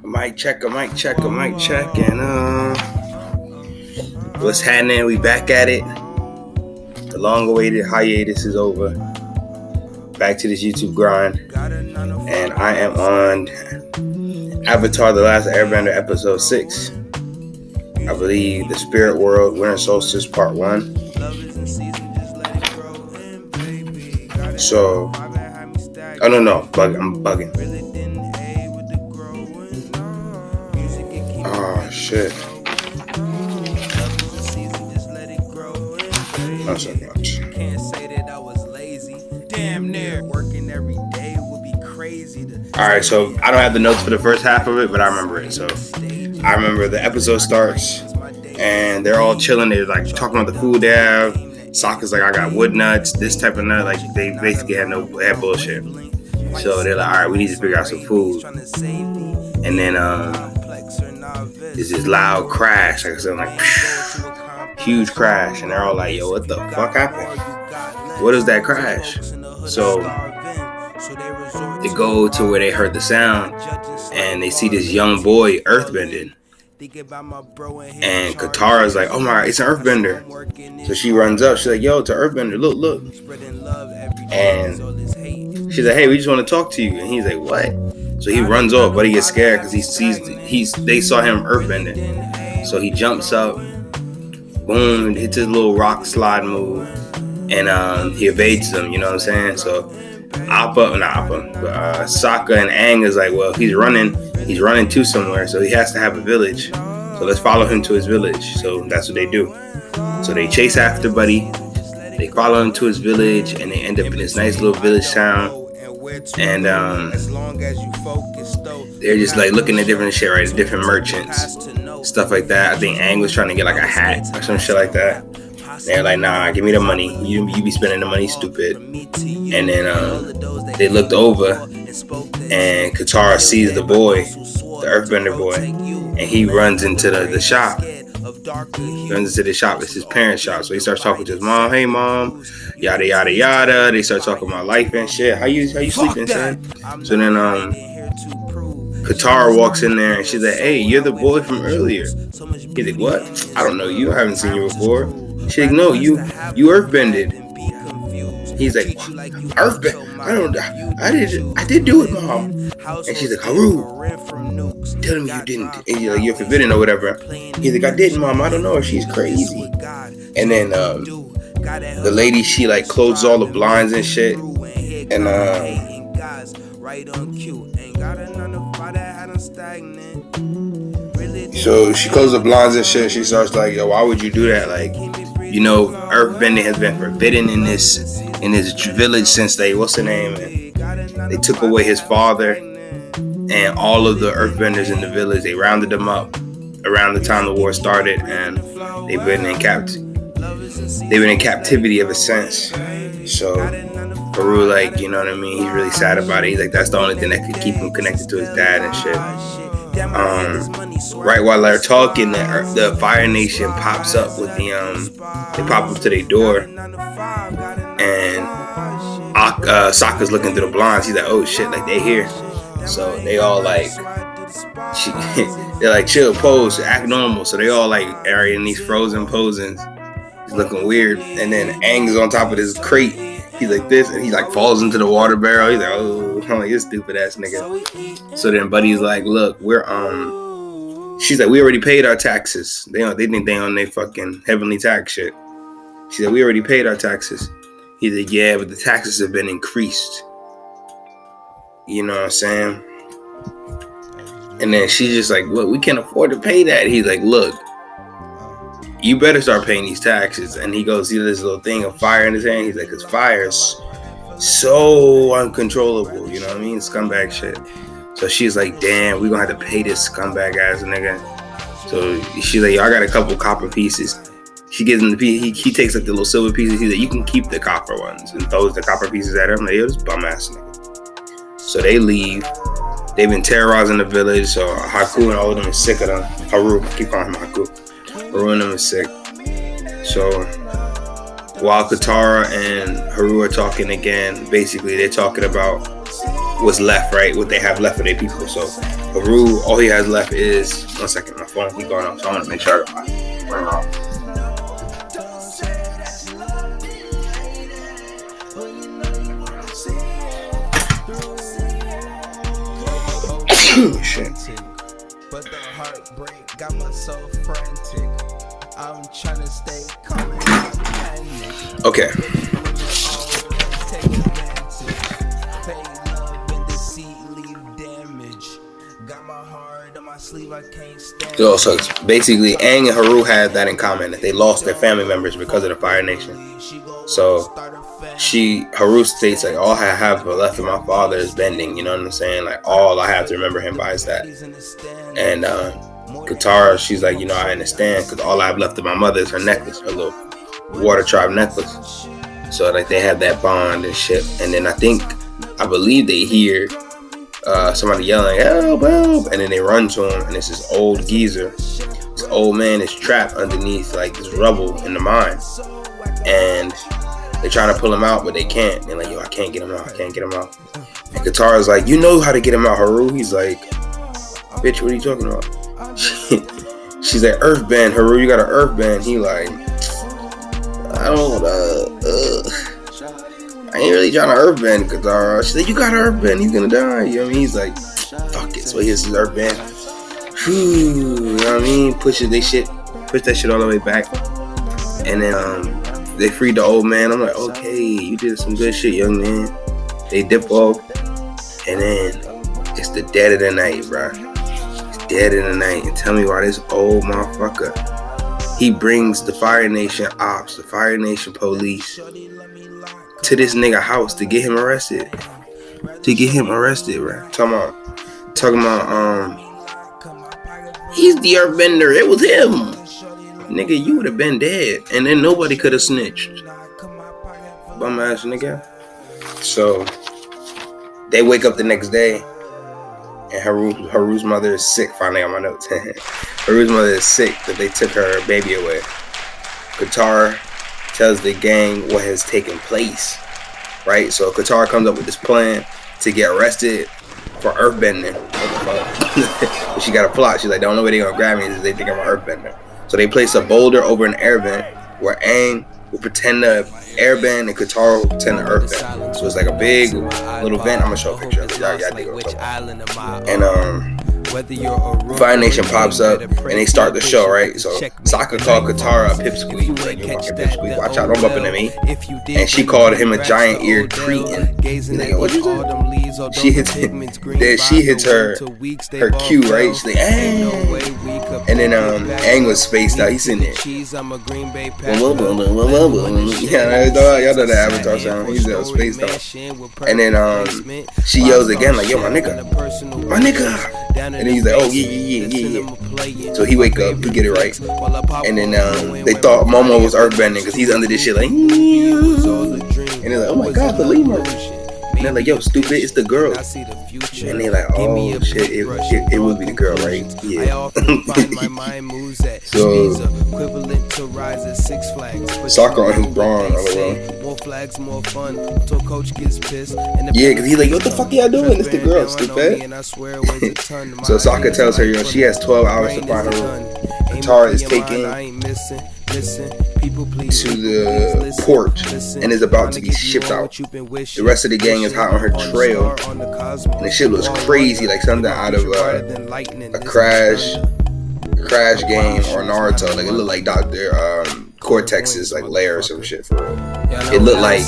Mic check, and what's happening? We back at it. The long-awaited hiatus is over. Back to this YouTube grind, and I am on Avatar: The Last Airbender, Episode 6. I believe the Spirit World Winter Solstice Part 1. So, oh no, I'm bugging. Oh shit. Not so much. Alright, so I don't have the notes for the first half of it, but I remember it. So I remember the episode starts and they're all chilling. They're like talking about the food they have. Sokka's like, I got wood nuts, this type of nut. Like they basically had bullshit. So they're like, alright, we need to figure out some food. And then there's this loud crash, like I said, like huge crash, and they're all like, yo, what the fuck happened? What is that crash? So they go to where they heard the sound and they see this young boy earthbending. And Katara's like, oh my god, it's an earthbender. So she runs up, she's like, yo, it's an earthbender, look. And she's like, hey, we just want to talk to you. And he's like, what? So he runs off, but he gets scared because they saw him earthbending. So he jumps up, boom, hits his little rock slide move, and he evades them, you know what I'm saying? So Sokka and Aang is like, well, he's running to somewhere, so he has to have a village. So let's follow him to his village. So that's what they do. So they chase after Buddy, they follow him to his village, and they end up in this nice little village town. And they're just like looking at different shit, right? Different merchants, stuff like that. I think Aang was trying to get like a hat or some shit like that. They're like, nah, give me the money. You be spending the money, stupid. And then they looked over, and Katara sees the boy, the earthbender boy, and he runs into the shop. He runs into the shop. It's his parents' shop. So he starts talking to his mom. Hey, mom, yada yada yada. They start talking about life and shit. How you sleeping, son? So then Katara walks in there and she's like, hey, you're the boy from earlier. He's like, what? I don't know you. I haven't seen you before. She's like, no, you earthbended. He's like, earthbend? I did do it, mom. And she's like, Haru, tell me you didn't. And he's like, you're forbidden or whatever. He's like, I didn't, mom. I don't know if she's crazy. And then the lady, she like closes all the blinds and shit. And so she closes the blinds and shit. She starts like, yo, why would you do that? Like, you know, earthbending has been forbidden in this village since they took away his father, and all of the earthbenders in the village, they rounded them up around the time the war started, and they've been in captivity ever since. So Haru, like, you know what I mean, he's really sad about it. He's like, that's the only thing that could keep him connected to his dad and shit. Right while they're talking, the Fire Nation pops up with they pop up to their door, and Sokka's looking through the blinds. He's like, oh shit, like they here. So they all like, they're like, chill, pose, act normal. So they all like are in these frozen poses. He's looking weird, and then Aang is on top of this crate. He's like this, and he like falls into the water barrel. He's like, oh, I'm like, this stupid ass nigga. So then Buddy's like, look, she's like, we already paid our taxes. They think they on their fucking heavenly tax shit. She said, we already paid our taxes. He's like, yeah, but the taxes have been increased. You know what I'm saying? And then she's just like, look, we can't afford to pay that. He's like, look, you better start paying these taxes. And he goes, see this little thing of fire in his hand? He's like, because fire's so uncontrollable. You know what I mean? Scumbag shit. So she's like, damn, we're going to have to pay this scumbag ass nigga. So she's like, I got a couple copper pieces. She gives him the piece. He takes like the little silver pieces. He's like, you can keep the copper ones, and throws the copper pieces at him. Like, yo, this bum ass nigga. So they leave. They've been terrorizing the village. So Haku and all of them is sick of them. Haru, I keep calling him Haku. Haru and them is sick. So while Katara and Haru are talking again, basically they're talking about what's left, right? What they have left of their people. So Haru, all he has left is 1 second. My phone keep going off, so I want to make sure I turn it off. Shit. But the heartbreak got my soul frantic. I'm trying to stay calm and not panic. Okay. Yo, so basically, Aang and Haru had that in common, that they lost their family members because of the Fire Nation. So Haru states like, all I have left of my father is bending. You know what I'm saying? Like, all I have to remember him by is that. And Katara, she's like, I understand, because all I have left of my mother is her necklace, her little Water Tribe necklace. So like they have that bond and shit. And then I believe they hear somebody yelling, help, help, and then they run to him, and it's this old geezer. This old man is trapped underneath like this rubble in the mine, and they're trying to pull him out, but they can't. They're like, yo, I can't get him out. And Katara's like, you know how to get him out, Haru. He's like, bitch, what are you talking about? She's like, earthbend, Haru, you got an earthbend. He like, I don't I ain't really trying to earthbend Katara. She's like, you got an earthbend, he's gonna die. You know what I mean? He's like, fuck it. So here's his earthbend. You know what I mean? Push that shit all the way back. And then they freed the old man. I'm like, okay, you did some good shit, young man. They dip off. And then it's the dead of the night, bro. It's dead of the night. And tell me why this old motherfucker, he brings the Fire Nation ops, the Fire Nation police, to this nigga house to get him arrested. Right? Talking about he's the earthbender. It was him. Nigga, you would have been dead. And then nobody could have snitched. Bum ass nigga. So they wake up the next day, and Haru's mother is sick. Finally on my notes. Haru's mother is sick that they took her baby away. Katara tells the gang what has taken place, right? So Katara comes up with this plan to get arrested for earthbending. But she got a plot. She's like, the only way they're gonna grab me is if they think I'm an earthbender. So they place a boulder over an air vent where Aang will pretend to airbend and Katara will pretend to earthbend. So it's like a big little vent. I'm gonna show a picture of it. Y'all dig what I'm talking about. And Fire Nation pops up and they start the show, right? So Sokka called Katara a pipsqueak. Like, you fucking pipsqueak, watch out, don't bump into me. And she called him a giant-eared cretin. Like, what'd you say? She hits her cue, right? She's like, Aang. And then Aang was spaced out. He's sitting there. Yeah, y'all know the Avatar sound. He's spaced out. And then she yells again, like, yo, my nigga. And he's like, oh, yeah. So he wake up, he get it right. And then they thought Momo was earthbending because he's under this shit like, and they're like, oh my god, the lemur. And they're like, yo, stupid, it's the girl. And they're like, oh shit, it would be the girl, right? Yeah. So Sokka on his brawn all around. Yeah, because he's like, what the fuck y'all doing? It's the girl, stupid. So Sokka tells her, yo, she has 12 hours to find her room. Katara is taken to the port and is about to be shipped out. The rest of the gang is hot on her trail, and the shit looks crazy, like something out of a Crash game or Naruto. Like it looked like Dr. Cortex's like lair or some shit for real. It looked like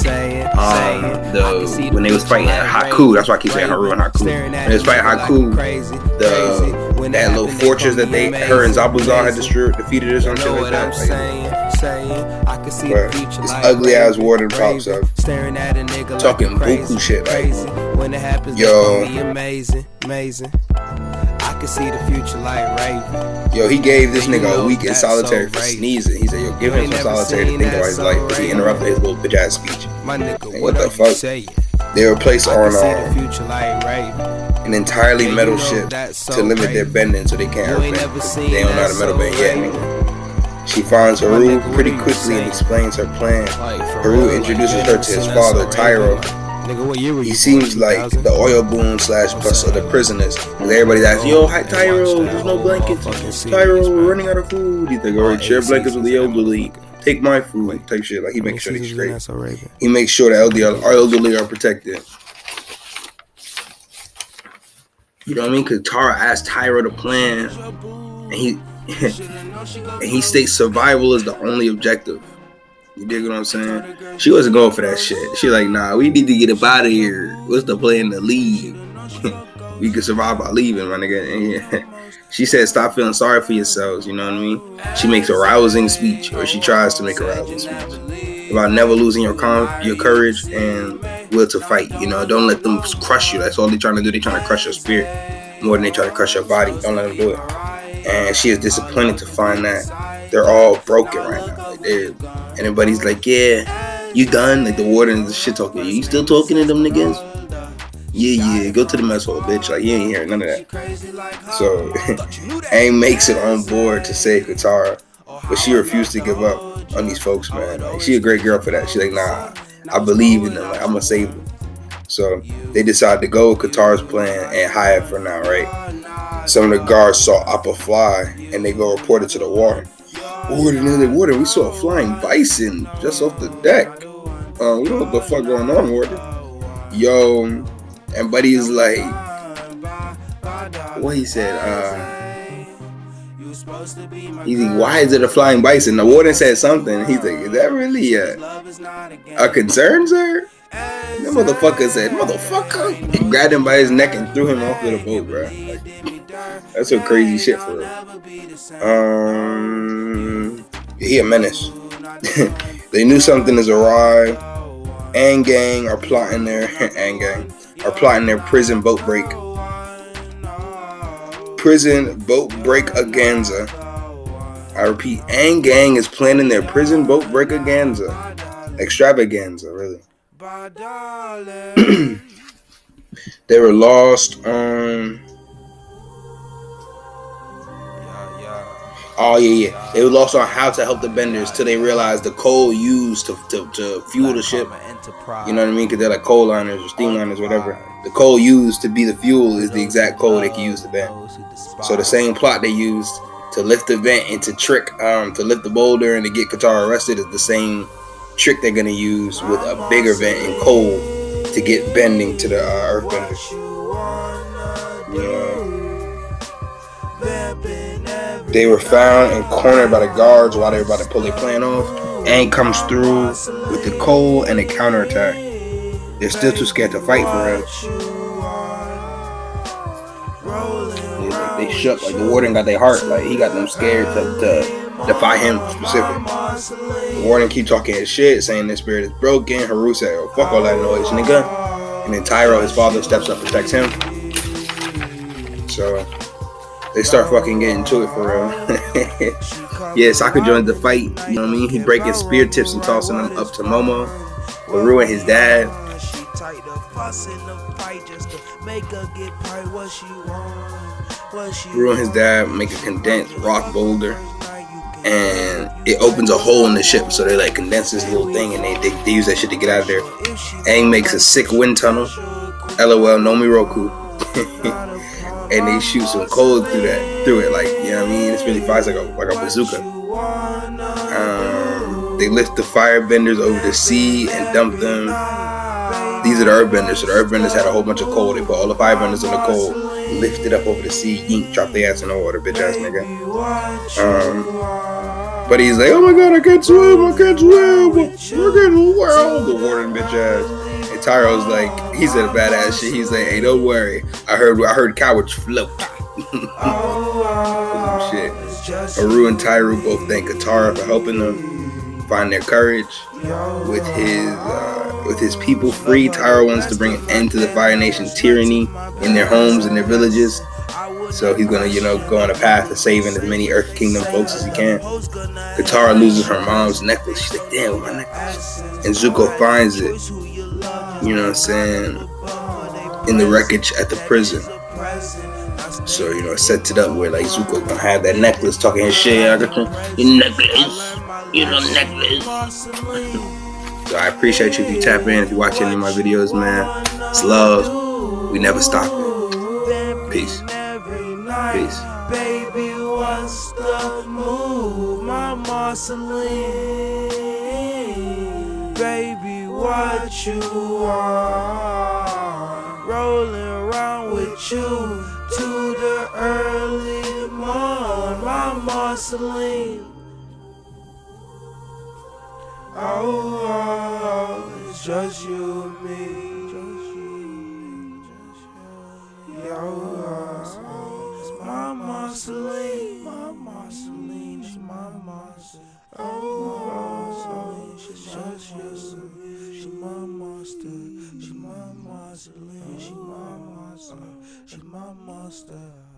when they was fighting Haku. That's why I keep saying Haru and Haku. When they was fighting Haku, that little fortress that her and Zabuza had defeated or some shit like that. Like, this ugly ass warden pops up talking buku shit like, yo, I can see the future like Raven. Yo, he gave this nigga a week in solitary for sneezing. He said, yo, give him some solitary to think about his life, because he interrupted his little bitch ass speech. Like, what the fuck? They were placed on an entirely metal ship to limit their bending so they can't earthbend. They don't know how to metal bend yet, nigga. She finds Haru pretty quickly and explains her plan. Haru introduces her to his father, Tyro, Nigga, what year were you He seems like the oil boom / plus of the prisoners. Cause everybody's asking, yo, hi Tyro, there's no blankets. Tyro, we're running out of food. He's like, alright, share blankets with the elderly. Take my food, type shit. Like he makes sure they're straight. He makes sure the elderly are protected. You know what I mean? Cause Tara asked Tyro the plan, and he states survival is the only objective. You dig what I'm saying? She wasn't going for that shit. She like, nah, we need to get up out of here. What's the plan to leave? We can survive by leaving, my nigga. And she said, stop feeling sorry for yourselves. You know what I mean? She makes a rousing speech, or she tries to make a rousing speech about never losing your courage and will to fight. You know, don't let them crush you. That's all they're trying to do. They're trying to crush your spirit more than they try to crush your body. Don't let them do it. And she is disappointed to find that they're all broken right now. Like and everybody's like, yeah, you done? Like the warden is shit talking. You still talking to them niggas? Yeah, go to the mess hall, bitch. Like, you ain't hearing none of that. So, Aang makes it on board to save Katara, but she refused to give up on these folks, man. Like, she a great girl for that. She's like, nah, I believe in them. Like, I'm gonna save them. So, they decide to go with Katara's plan and hide for now, right? Some of the guards saw Appa fly, and they go report it to the warden. Warden, we saw a flying bison just off the deck. We don't know what the fuck going on, Warden. Yo, and Buddy's like, what he said, he's like, why is it a flying bison? The warden said something. He's like, is that really a concern, sir? That motherfucker said, motherfucker. He grabbed him by his neck and threw him off of the boat, bro. Like, that's some crazy shit for real. He a menace. They knew something is awry. Aang gang are plotting their prison boat break. Prison boat break aganza. I repeat, Aang gang is planning their prison boat break extravaganza, really. They were lost on. Oh yeah. They were lost on how to help the benders till they realized the coal used to fuel the ship. You know what I mean? Because they're like coal liners or steam liners, whatever. The coal used to be the fuel is the exact coal they can use to bend. So the same plot they used to lift the vent and to lift the boulder and to get Katara arrested is the same trick they're gonna use with a bigger vent and coal to get bending to the earthbenders. Yeah. They were found and cornered by the guards while they were about to pull their plan off. Aang comes through with the coal and a counterattack. They're still too scared to fight for him. They shook, like the warden got their heart, like he got them scared to defy him specific. The warden keep talking his shit, saying their spirit is broken. Haru said, oh, fuck all that noise, nigga. And then Tyro, his father, steps up and protects him. So they start fucking getting to it for real. Yeah, Sokka joins the fight. You know what I mean? He breaking spear tips and tossing them up to Momo. Haru and his dad. Haru and his dad make a condensed rock boulder, and it opens a hole in the ship. So they like condense this little thing, and they use that shit to get out of there. Aang makes a sick wind tunnel. LOL, no Miroku. And they shoot some coal through it, like, you know what I mean? It's really fast, like a bazooka. They lift the firebenders over the sea and dump them. These are the earthbenders. So the earthbenders had a whole bunch of coal. They put all the firebenders on the coal, lift it up over the sea, yink, drop their ass in the water, bitch ass nigga. But he's like, oh my god, I can't swim. We're getting well. The warden, bitch ass. And Tyro's like, he said a badass shit. He's like, hey, don't worry. I heard cowards float. Shit. Haru and Tyro both thank Katara for helping them find their courage. With his people free, Tyro wants to bring an end to the Fire Nation tyranny in their homes and their villages. So he's gonna, go on a path of saving as many Earth Kingdom folks as he can. Katara loses her mom's necklace. She's like, damn, my necklace. And Zuko finds it. You know what I'm saying? In the wreckage at the prison. So, it sets it up where like Zuko gonna have that necklace talking his shit. I got your necklace. Necklace. So I appreciate you if you tap in, if you watch any of my videos, man. It's love. We never stop it. Peace. Peace. Baby, what's the move? My Marceline. Baby, what you are? Rolling around with you to the early morn. My Marceline. Oh, it's just you and me. My Marceline, my Marceline, she's my monster. Oh, she's just you. She's my monster. She's my Marceline. She's my monster. She's my monster.